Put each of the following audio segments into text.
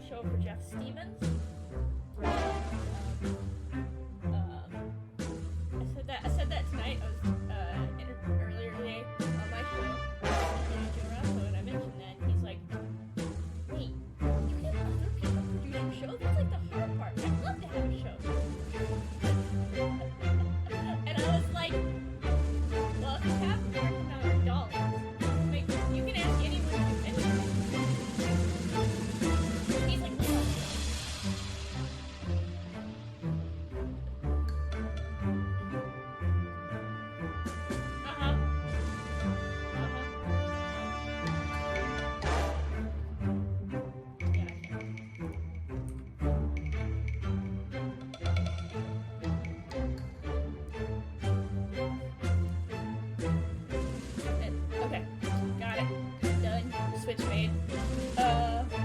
show for Jeff Stevens. I said that tonight. I was earlier today on my show, Joe Rasso, and I mentioned that. And he's like, "Wait, you have other people produce your show? That's like the hard part. I'd love to have a show." And I was like, "Well, if you have the correct amount of dollars, you can ask anyone to do anything." He's like, "No."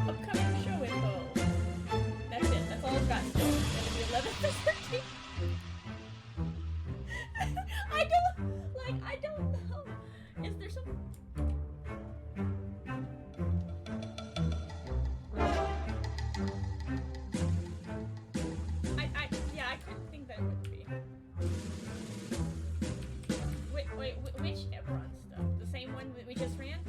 Upcoming show info. That's it. That's all I've got still. It's gonna be 11:13. I don't know. Is there some... I couldn't think that it would be. Wait, which Everon stuff? The same one we just ran?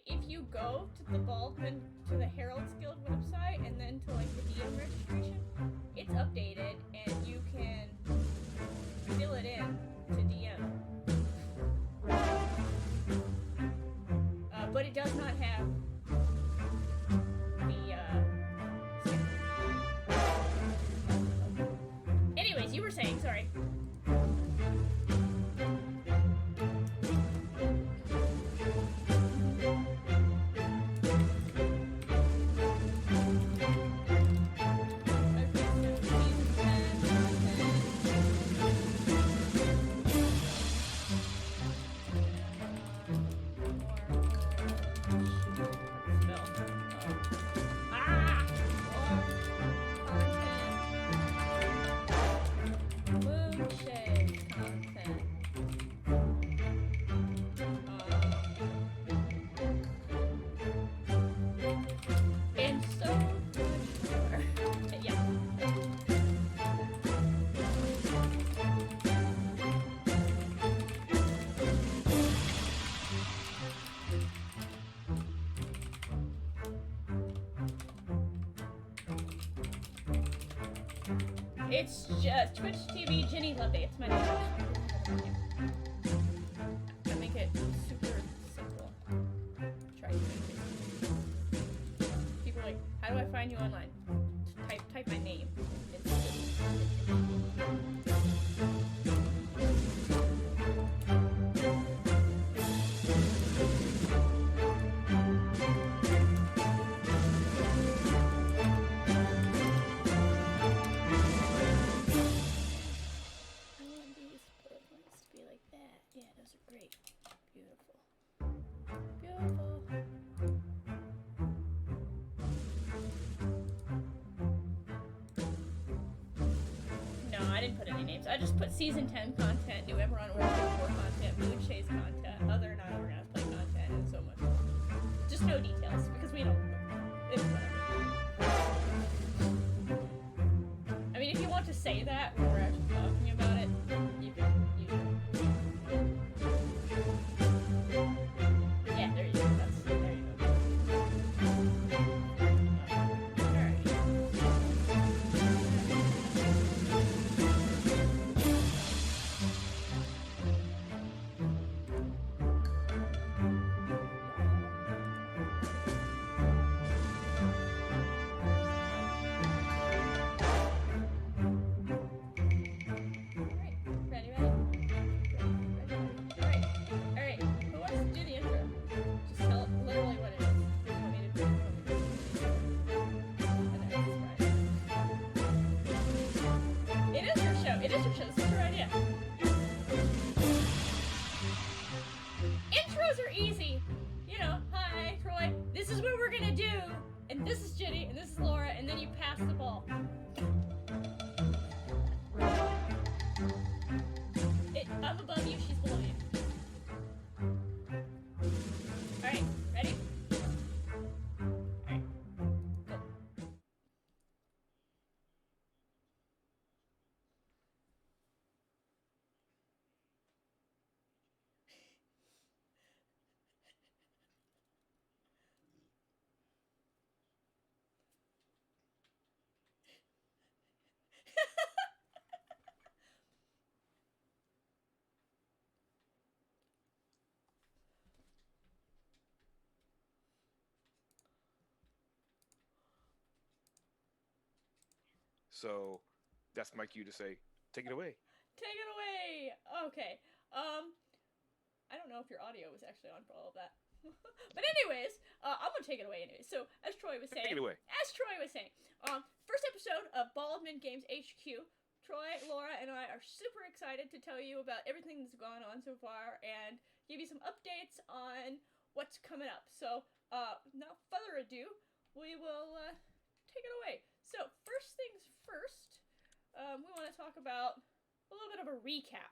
If you go to the Baldman, to the Herald's Guild website, and then to like the DM registration, it's updated, and you can fill it in to DM. But it does not have the, anyways, you were saying, sorry. It's just Twitch TV Jenny Loveday. It's my name. I make it super simple. Try to make it. People are like, how do I find you online? Type my name. It's I didn't put any names. I just put season 10 content, new Everon Order 4 content, Moonshae's content, other non-organized play content, and so much more. Just no details, because we don't... It's whatever. I mean, if you want to say that when we're actually talking about it, you can use it. Yeah, there you go. There you go. So that's my cue to say, take it away. Take it away. Okay. I don't know if your audio was actually on for all of that. But anyways, I'm gonna take it away anyway. So as Troy was saying, Take it away. First episode of Baldman Games HQ. Troy, Laura, and I are super excited to tell you about everything that's gone on so far and give you some updates on what's coming up. So, without further ado, we will take it away. So, first things first, we want to talk about a little bit of a recap.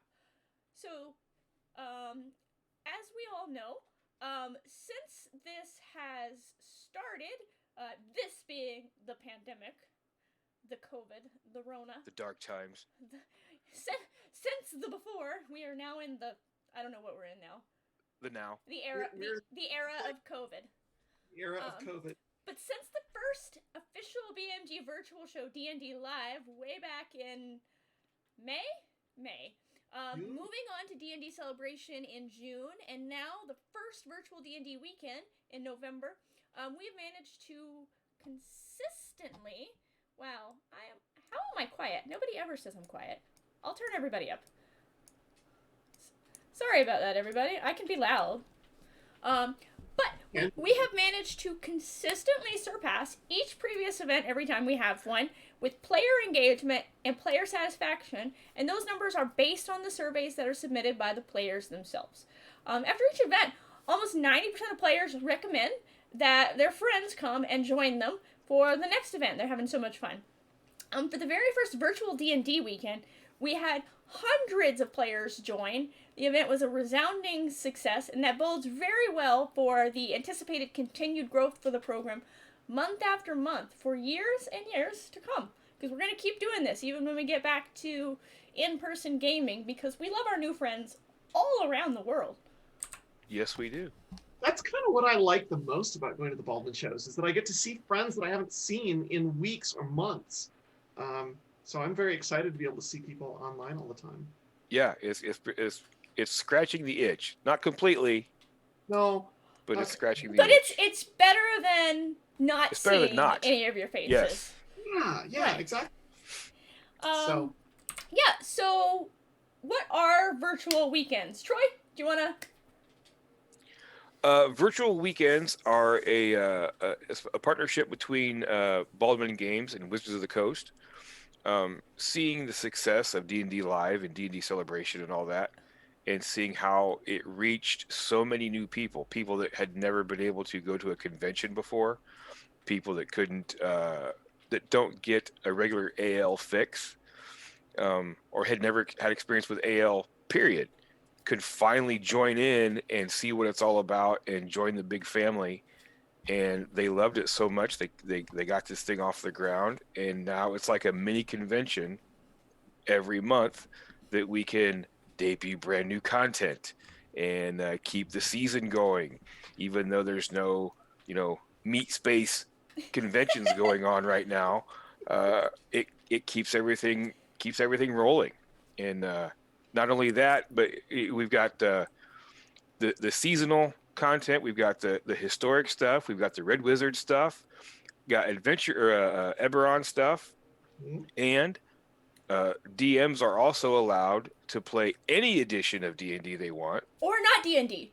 So, as we all know, since this has started, this being the pandemic, the COVID, the Rona, The dark times. since the before, we are now in the, I don't know what we're in now. The now. The era, the era of COVID. The era of COVID. But since the first official BMG virtual show, D&D Live, way back in May, moving on to D&D Celebration in June, and now the first virtual D&D weekend in November, we've managed to consistently. Wow, how am I quiet? Nobody ever says I'm quiet. I'll turn everybody up. Sorry about that, everybody. I can be loud. But we have managed to consistently surpass each previous event every time we have one with player engagement and player satisfaction, and those numbers are based on the surveys that are submitted by the players themselves. After each event, almost 90% of players recommend that their friends come and join them for the next event. They're having so much fun. For the very first virtual D&D weekend, we had hundreds of players join. The event was a resounding success, and that bodes very well for the anticipated continued growth for the program month after month for years and years to come. Because we're going to keep doing this even when we get back to in-person gaming, because we love our new friends all around the world. Yes, we do. That's kind of what I like the most about going to the Baldman shows, is that I get to see friends that I haven't seen in weeks or months. So I'm very excited to be able to see people online all the time. Yeah, it's scratching the itch. Not completely. No. But it's scratching the itch. But it's better than not seeing any of your faces. Yes. Yeah, right. Exactly. So what are virtual weekends? Troy, do you want to... Virtual weekends are a partnership between Baldman Games and Wizards of the Coast. Seeing the success of D&D Live and D&D Celebration and all that, and seeing how it reached so many new people that had never been able to go to a convention before, people that couldn't, that don't get a regular AL fix, or had never had experience with AL, period, could finally join in and see what it's all about and join the big family. And they loved it so much they got this thing off the ground, and now it's like a mini convention every month that we can debut brand new content and keep the season going, even though there's no meat space conventions going on right now. It keeps everything rolling, and not only that, but we've got the seasonal content, we've got the historic stuff, we've got the Red Wizard stuff, got adventure Eberron stuff, and DMs are also allowed to play any edition of D&D they want, or not D&D,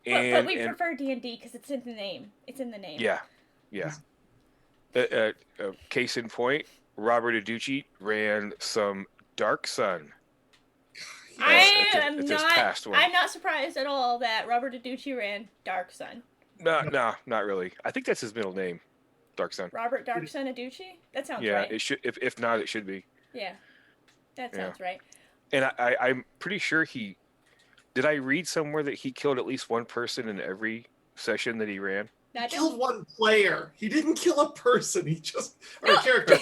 but we prefer D&D because it's in the name. Yeah. Case in point, Robert Aducci ran some Dark Sun. I'm not surprised at all that Robert Aducci ran Dark Sun. No, not really. I think that's his middle name, Dark Sun. Robert Dark Sun Aducci? That sounds right. Yeah, it should. If not, it should be. Yeah, that sounds right. And I'm pretty sure did I read somewhere that he killed at least one person in every session that he ran? He killed one player. He didn't kill a person. He just a character.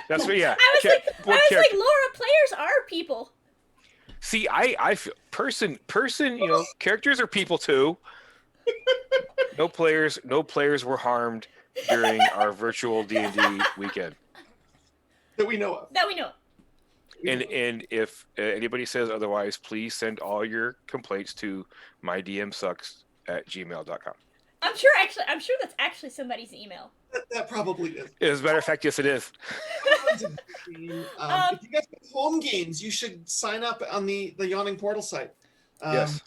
That's what. Yeah. I was like, Laura, players are people. See, I feel person. Characters are people too. No players were harmed during our virtual D&D weekend that we know of. And if anybody says otherwise, please send all your complaints to mydmsucks@gmail.com. I'm sure that's actually somebody's email. That probably is. As a matter of fact, yes, it is. tons of good game. If you guys have home games, you should sign up on the Yawning Portal site. Yes.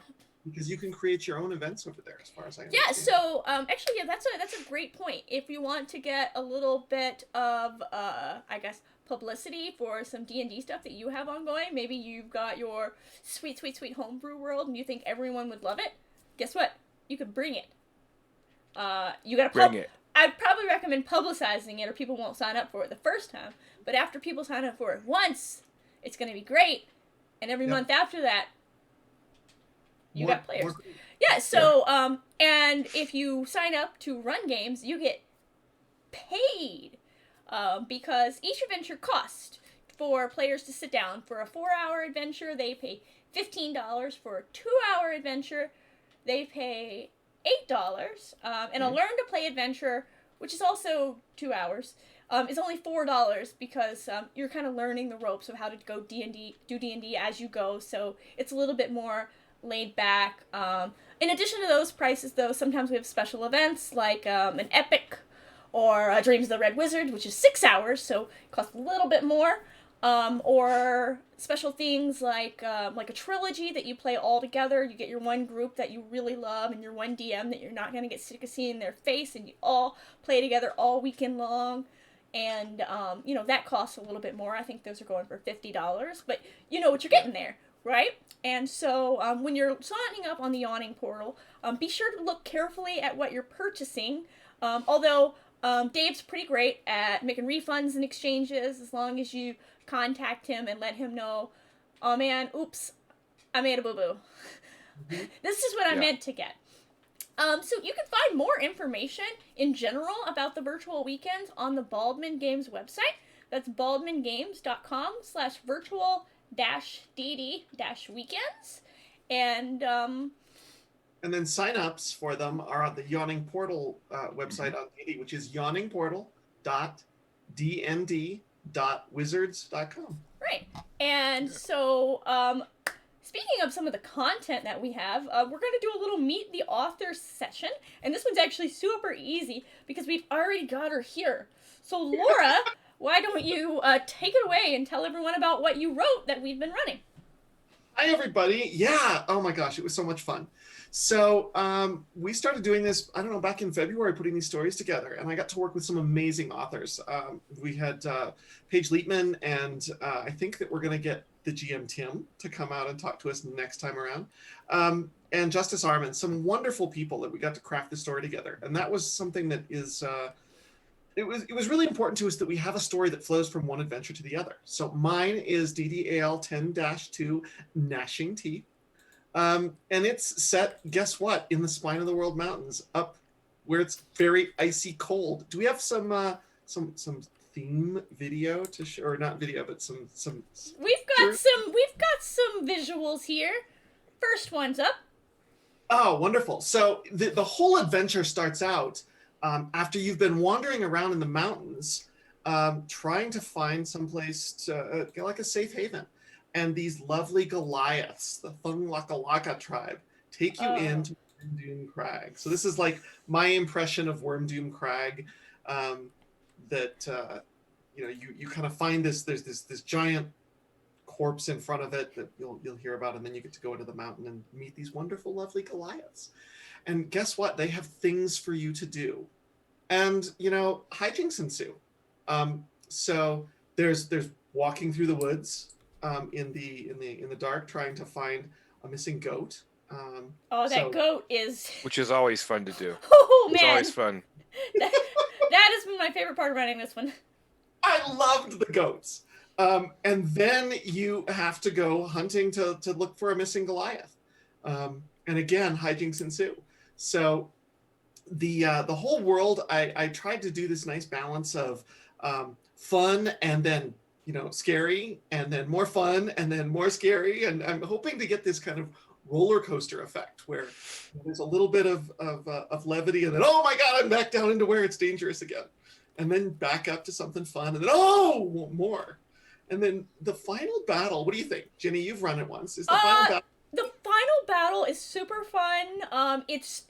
Because you can create your own events over there, as far as I understand. Yeah, so actually, yeah, that's a great point. If you want to get a little bit of, I guess, publicity for some D&D stuff that you have ongoing, maybe you've got your sweet, sweet, sweet homebrew world, and you think everyone would love it. Guess what? You could bring it. You gotta Bring it. I'd probably recommend publicizing it, or people won't sign up for it the first time. But after people sign up for it once, it's gonna be great, and every month after that, you got players. Yeah, so, and if you sign up to run games, you get paid, because each adventure costs for players to sit down. For a 4-hour adventure, they pay $15. For a 2-hour adventure, they pay $8. And a learn-to-play adventure, which is also 2 hours, is only $4 because you're kind of learning the ropes of how to do D&D as you go, so it's a little bit more laid back. In addition to those prices, though, sometimes we have special events like an epic or Dreams of the Red Wizard, which is 6 hours, so it costs a little bit more. Or special things like a trilogy that you play all together. You get your one group that you really love and your one DM that you're not going to get sick of seeing their face, and you all play together all weekend long. And, that costs a little bit more. I think those are going for $50, but you know what you're getting there, right? And so when you're signing up on the Yawning Portal, be sure to look carefully at what you're purchasing. Although Dave's pretty great at making refunds and exchanges, as long as you contact him and let him know, oh man, oops, I made a boo-boo. This is what I meant to get. So you can find more information in general about the virtual weekends on the Baldman Games website. That's baldmangames.com/virtual-dd-weekends. And then sign-ups for them are on the Yawning Portal website on D&D, which is yawningportal.dnd.wizards.com. Right. And so, speaking of some of the content that we have, we're going to do a little Meet the Author session. And this one's actually super easy because we've already got her here. So, Laura, why don't you take it away and tell everyone about what you wrote that we've been running? Hi, everybody. Yeah. Oh, my gosh. It was so much fun. So we started doing this, I don't know, back in February, putting these stories together. And I got to work with some amazing authors. We had Paige Leitman, and I think that we're going to get the GM Tim to come out and talk to us next time around. And Justice Armand, some wonderful people that we got to craft the story together. And that was something that is... It was really important to us that we have a story that flows from one adventure to the other. So mine is DDAL 10-2 Gnashing Teeth. And it's set, guess what, in the Spine of the World Mountains, up where it's very icy cold. Do we have some theme video to show, or not video, but some? We've got some visuals here. First one's up. Oh, wonderful! So the whole adventure starts out after you've been wandering around in the mountains, trying to find someplace to like a safe haven. And these lovely Goliaths, the Thunglakalaka tribe, take you into Wormdoom Crag. So this is like my impression of Wormdoom Crag. That you kind of find there's this giant corpse in front of it that you'll hear about, and then you get to go into the mountain and meet these wonderful, lovely Goliaths. And guess what? They have things for you to do, and hijinks ensue. So there's walking through the woods. In the dark, trying to find a missing goat. Goat is... Which is always fun to do. Oh, man. It's always fun. That has been my favorite part of running this one. I loved the goats. And then you have to go hunting to look for a missing Goliath. And again, hijinks ensue. So the whole world, I tried to do this nice balance of fun and then scary, and then more fun, and then more scary. And I'm hoping to get this kind of roller coaster effect where there's a little bit of levity, and then, oh my God, I'm back down into where it's dangerous again. And then back up to something fun, and then, oh, more. And then the final battle, what do you think? Jenny, you've run it once. Is the final battle? The final battle is super fun. It's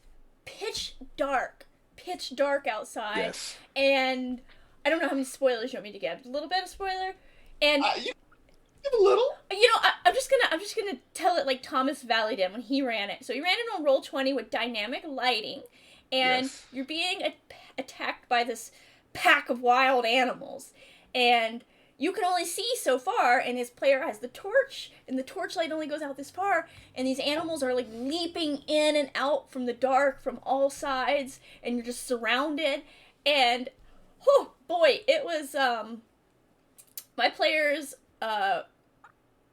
pitch dark outside. Yes. And I don't know how many spoilers you want me to give. A little bit of spoiler, and You give a little. I'm just gonna tell it like Thomas Valley did when he ran it. So he ran it on Roll20 with dynamic lighting, and Yes. you're being attacked by this pack of wild animals, and you can only see so far, and his player has the torch, and the torchlight only goes out this far, and these animals are like leaping in and out from the dark from all sides, and you're just surrounded, and oh boy, it was my players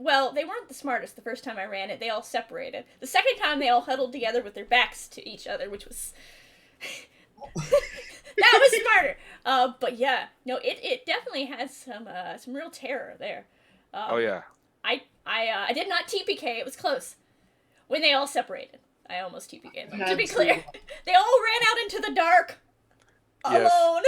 well, they weren't the smartest the first time I ran it. They all separated. The second time, they all huddled together with their backs to each other, which was that was smarter. But yeah, no, it definitely has some real terror there. Oh yeah. I did not TPK. It was close. When they all separated, I almost TPK'd them. To be That's clear, they all ran out into the dark, Yes. alone.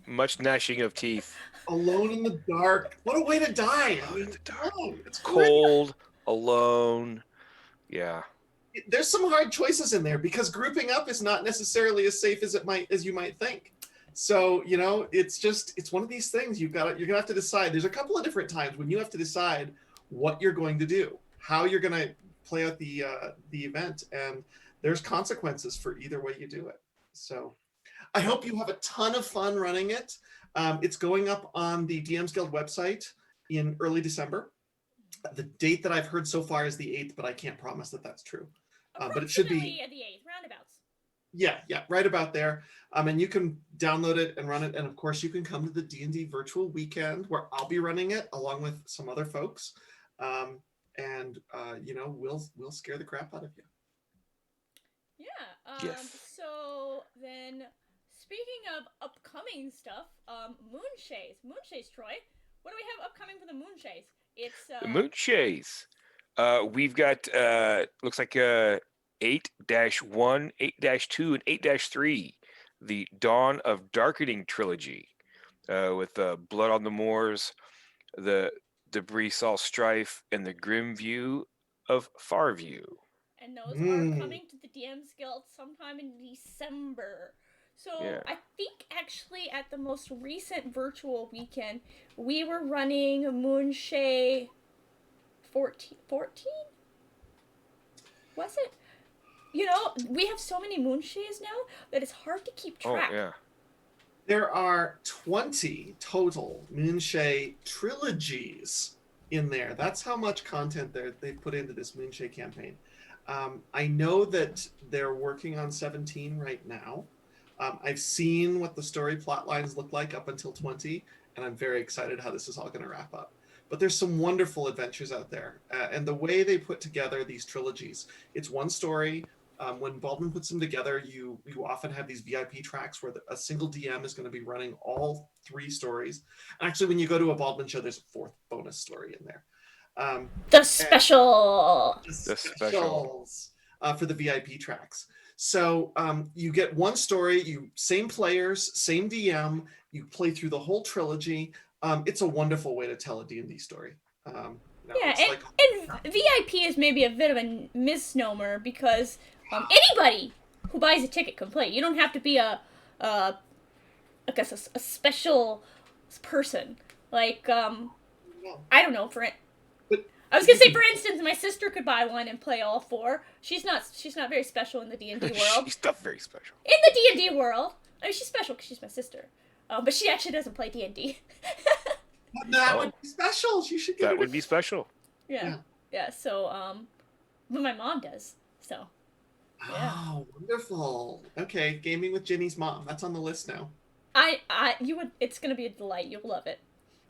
Much gnashing of teeth. Alone in the dark. What a way to die. Alone in the dark. Oh, it's great. Cold, alone. Yeah. There's some hard choices in there because grouping up is not necessarily as safe as you might think. So, it's one of these things you're gonna have to decide. There's a couple of different times when you have to decide what you're going to do, how you're going to play out the event, and there's consequences for either way you do it. So I hope you have a ton of fun running it. It's going up on the DM's Guild website in early December. The date that I've heard so far is the 8th, but I can't promise that that's true. But it should be at the 8th, roundabouts. Yeah, right about there. And you can download it and run it. And of course, you can come to the D&D virtual weekend where I'll be running it along with some other folks. We'll scare the crap out of you. Yeah. Yes. So then, speaking of upcoming stuff, Moonshaes, Troy. What do we have upcoming for the Moonshaes? It's The Moonshaes. We've got looks like 8-1, 8-2, and 8-3. The Dawn of Darkening trilogy, with Blood on the Moors, the Debris Saw Strife, and the Grim View of Farview. And those are coming to the DM's Guild sometime in December. So Yeah. I think actually at the most recent virtual weekend, we were running Moonshae 14? Was it? We have so many Moonshaes now that it's hard to keep track. Oh yeah. There are 20 total Moonshae trilogies in there. That's how much content they've put into this Moonshae campaign. I know that they're working on 17 right now. I've seen what the story plot lines look like up until 20, and I'm very excited how this is all going to wrap up. But there's some wonderful adventures out there. And the way they put together these trilogies, it's one story. When Baldman puts them together, you often have these VIP tracks where a single DM is going to be running all 3 stories. And actually, when you go to a Baldman show, there's a 4th bonus story in there. The special. The specials for the VIP tracks. So you get one story, same players, same DM, you play through the whole trilogy. It's a wonderful way to tell a D&D story. And VIP is maybe a bit of a misnomer because anybody who buys a ticket can play. You don't have to be a special person. Like, I don't know, I was gonna say, for instance, my sister could buy one and play all 4. She's not very special in the D&D world. She's not very special. In the D&D world, I mean, she's special because she's my sister. But she actually doesn't play D&D. That would be special. She should get That would be special. Yeah. So, but my mom does. So. Yeah. Oh, wonderful. Okay, Gaming with Ginny's mom. That's on the list now. It's gonna be a delight. You'll love it.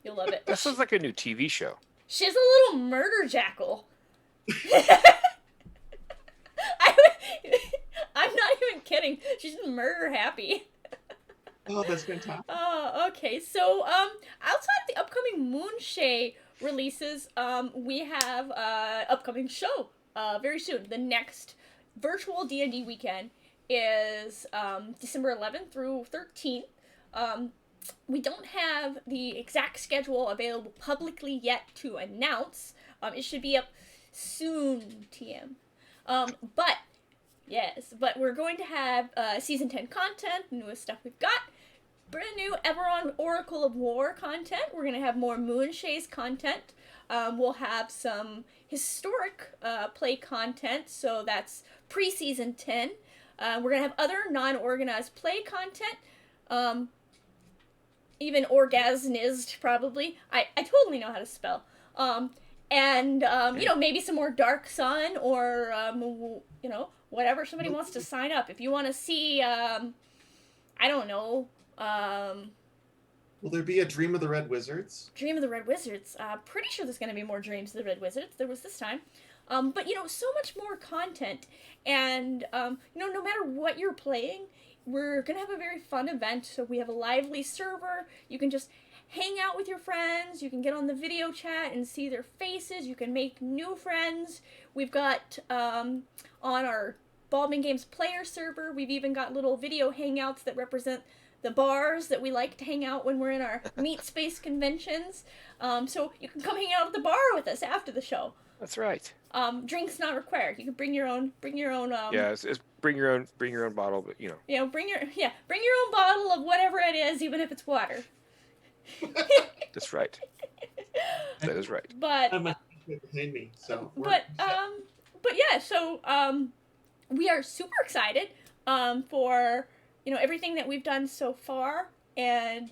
You'll love it. That sounds like a new TV show. She's a little murder jackal. I'm not even kidding. She's murder happy. Oh, that's fantastic. Oh, okay. So, outside of the upcoming Moonshae releases, we have upcoming show very soon. The next virtual D&D weekend is December 11th through 13th. We don't have the exact schedule available publicly yet to announce. It should be up soon, TM. But we're going to have season 10 content, the newest stuff we've got. brand new Eberron Oracle of War content. We're going to have more Moonshae's content. We'll have some historic play content, so that's pre-season 10. We're going to have other non-organized play content. Even orgasnized, probably. I totally know how to spell. Maybe some more Dark Sun or, whatever somebody wants to sign up. If you want to see, I don't know, Will there be a Dream of the Red Wizards? Dream of the Red Wizards. Pretty sure there's going to be more Dreams of the Red Wizards. There was this time. But so much more content. And, no matter what you're playing, we're going to have a very fun event. So we have a lively server. You can just hang out with your friends. You can get on the video chat and see their faces. You can make new friends. We've got, on our Baldman Games player server, we've even got little video hangouts that represent the bars that we like to hang out when we're in our meat space conventions. So you can come hang out at the bar with us after the show. That's right. Drinks not required. You can bring your own. It's bring your own bottle, but bring your own bottle of whatever it is, even if it's water. That's right. That is right. But behind me, so. We are super excited for everything that we've done so far, and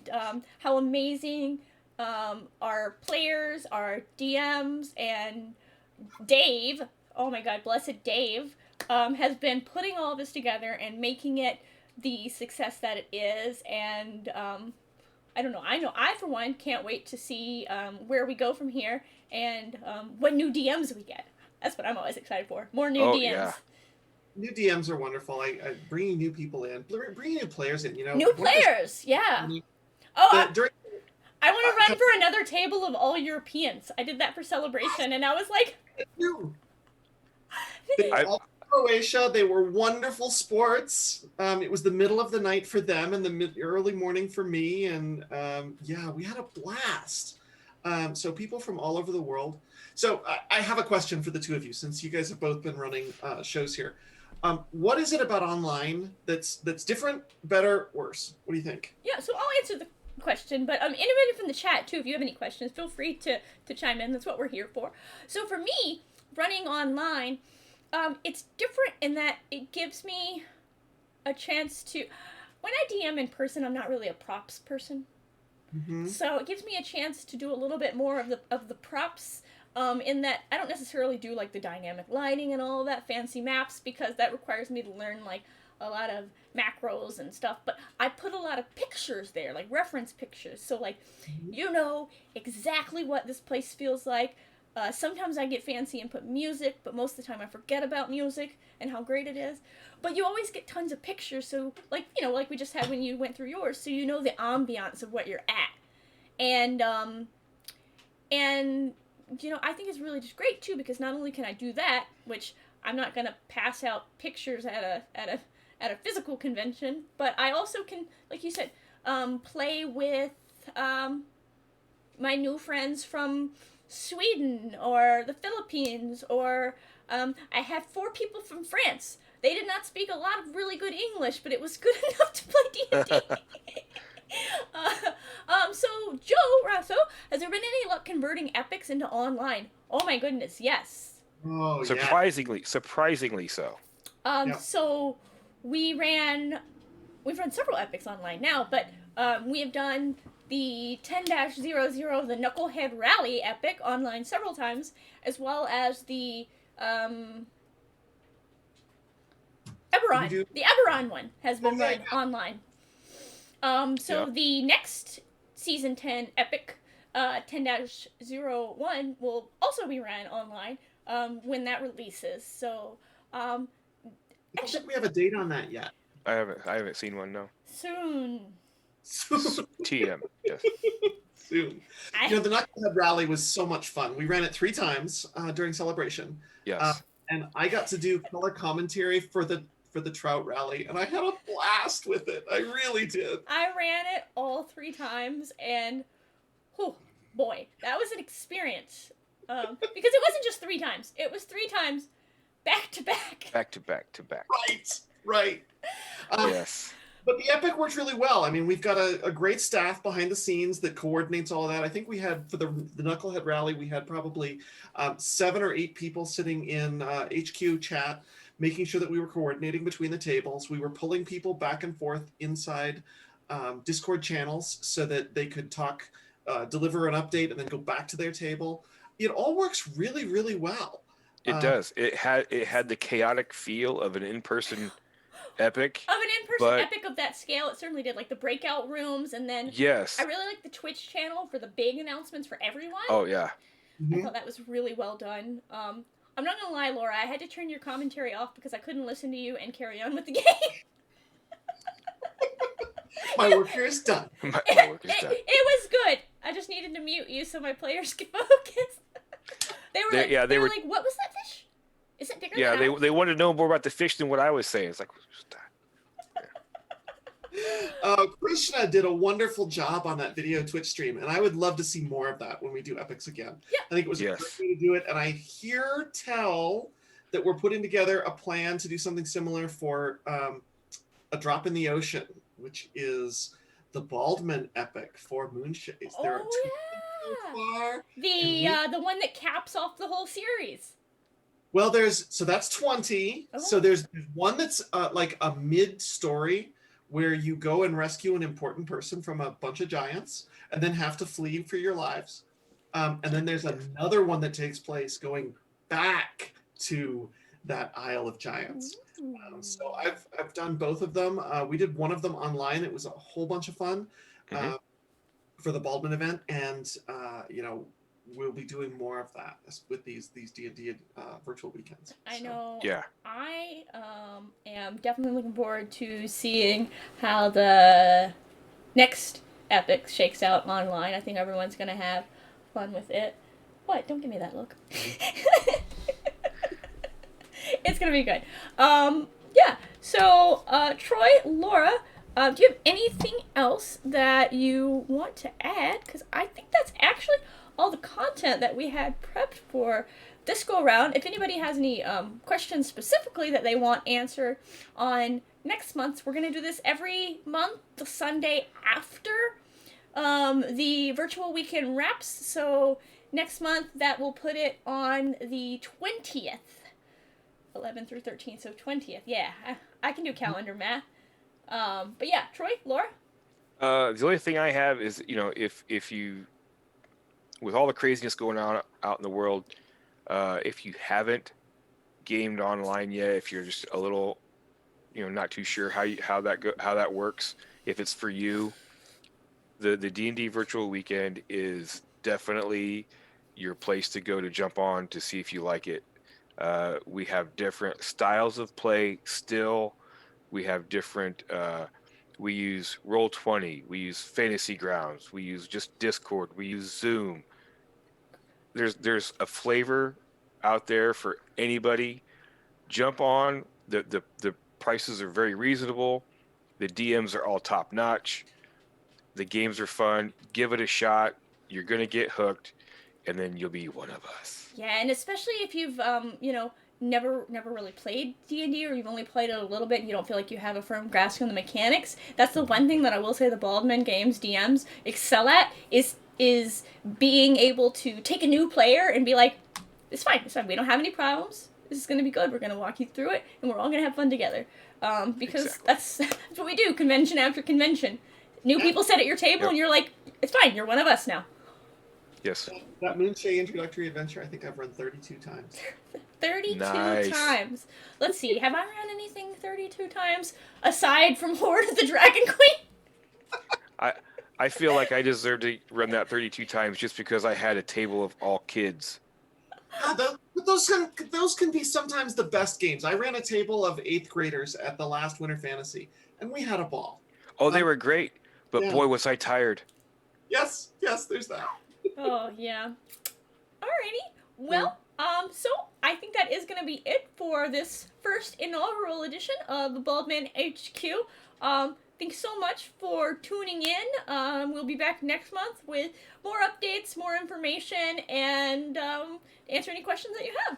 how amazing our players, our DMs, and Dave, oh my god, blessed Dave, has been putting all this together and making it the success that it is. And I don't know, I for one can't wait to see where we go from here, and what new DMs we get. That's what I'm always excited for. More new DMs. Yeah. New DMs are wonderful. I bringing new people in, bringing new players in. New players, yeah. I want to run for another table of all Europeans. I did that for Celebration, and I was like, they were all Croatia. They were wonderful sports. It was the middle of the night for them and the early morning for me, and we had a blast. So people from all over the world. So I have a question for the two of you, since you guys have both been running shows here. What is it about online that's different, better, worse? What do you think? Yeah, so I'll answer the question, but anybody from the chat too, if you have any questions, feel free to chime in. That's what we're here for. So for me, running online, it's different in that it gives me a chance to, when I DM in person, I'm not really a props person. Mm-hmm. So it gives me a chance to do a little bit more of the props, in that I don't necessarily do like the dynamic lighting and all of that fancy maps, because that requires me to learn like a lot of macros and stuff, but I put a lot of pictures there, like reference pictures, so like you know exactly what this place feels like. Sometimes I get fancy and put music, but most of the time I forget about music and how great it is. But you always get tons of pictures, so like like we just had when you went through yours, so you know the ambiance of what you're at. And I think it's really just great too, because not only can I do that, which I'm not gonna pass out pictures at a physical convention, but I also can, like you said, play with my new friends from Sweden or the Philippines, or I had 4 people from France. They did not speak a lot of really good English, but it was good enough to play D&D. So Joe Rasso, has there been any luck converting epics into online? Oh my goodness, yes. Oh, surprisingly so. So we've run several epics online now, but we have done the 10-00, the Knucklehead Rally epic online several times, as well as the Eberron. The Eberron one has been run online. The next season 10 epic, 10-01, will also be ran online when that releases. So, I don't think we have a date on that yet. I haven't seen one, no. Soon. TM, yes. Soon. The Knighthood Rally was so much fun. We ran it 3 times during Celebration. Yes. And I got to do color commentary for the Trout Rally, and I had a blast with it. I really did. I ran it all 3 times, and oh boy, that was an experience. Because it wasn't just 3 times; it was 3 times back to back. Back to back to back. Right. Yes. But the Epic worked really well. I mean, we've got a great staff behind the scenes that coordinates all of that. I think we had, for the Knucklehead Rally, we had probably 7 or 8 people sitting in HQ chat, making sure that we were coordinating between the tables. We were pulling people back and forth inside Discord channels so that they could talk, deliver an update, and then go back to their table. It all works really, really well. It does. It had the chaotic feel of an in-person Epic. Of an in-person but epic of that scale, it certainly did. Like the breakout rooms, and then yes. I really like the Twitch channel for the big announcements for everyone. Oh yeah. I thought that was really well done. I'm not gonna lie, Laura, I had to turn your commentary off because I couldn't listen to you and carry on with the game. My work here is done. My work is done. It was good. I just needed to mute you so my players could focus. They were like, what was that fish? Is it bigger than ours? they wanted to know more about the fish than what I was saying. It's like, Krishna did a wonderful job on that video Twitch stream, and I would love to see more of that when we do Epics again. Yeah. I think it was a great way to do it, and I tell that we're putting together a plan to do something similar for A Drop in the Ocean, which is the Baldman epic for Moonshae. There are 2 so far. The one that caps off the whole series. Well, that's 20. Oh. So there's one that's like a mid-story where you go and rescue an important person from a bunch of giants and then have to flee for your lives. And then there's another one that takes place going back to that Isle of Giants. So I've done both of them. We did one of them online. It was a whole bunch of fun for the Baldman event. And, we'll be doing more of that with these D&D virtual weekends. I know. Yeah. I am definitely looking forward to seeing how the next epic shakes out online. I think everyone's going to have fun with it. What? Don't give me that look. It's going to be good. Yeah. So, Troy, Laura, do you have anything else that you want to add? Because I think that's actually all the content that we had prepped for this go around. If anybody has any questions specifically that they want answered on next month's, we're going to do this every month, the Sunday after the virtual weekend wraps. So next month, that will put it on the 20th. 11 through 13, so 20th. Yeah, I can do calendar math. But yeah, Troy, Laura? The only thing I have is, if you, with all the craziness going on out in the world, if you haven't gamed online yet, if you're just a little, not too sure how that works, if it's for you, the D&D virtual weekend is definitely your place to go to jump on to see if you like it. We have different styles of play still. We have different, we use Roll20, we use Fantasy Grounds, we use just Discord, we use Zoom. There's a flavor out there for anybody. Jump on. The prices are very reasonable. The DMs are all top notch. The games are fun. Give it a shot. You're gonna get hooked, and then you'll be one of us. Yeah, and especially if you've never really played D&D, or you've only played it a little bit and you don't feel like you have a firm grasp on the mechanics. That's the one thing that I will say the Baldman Games DMs excel at is being able to take a new player and be like, it's fine, we don't have any problems, this is going to be good, we're going to walk you through it, and we're all going to have fun together. Because exactly. That's what we do, convention after convention. New people sit at your table and you're like, it's fine, you're one of us now. Yes. That Moonshae introductory adventure, I think I've run 32 times. 32 nice. times. Let's see, have I run anything 32 times aside from Horde of the Dragon Queen? I feel like I deserve to run that 32 times just because I had a table of all kids. But those can be sometimes the best games. I ran a table of 8th graders at the last Winter Fantasy, and we had a ball. Oh, they were great, but boy, was I tired. Yes, there's that. Oh, yeah. Alrighty. Well, so I think that is going to be it for this first inaugural edition of the Baldman HQ. Thanks so much for tuning in. We'll be back next month with more updates, more information, and answer any questions that you have.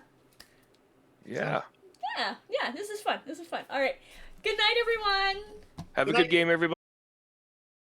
Yeah. Yeah, this is fun. All right. Good night, everyone. Have a Good good night. game, everybody.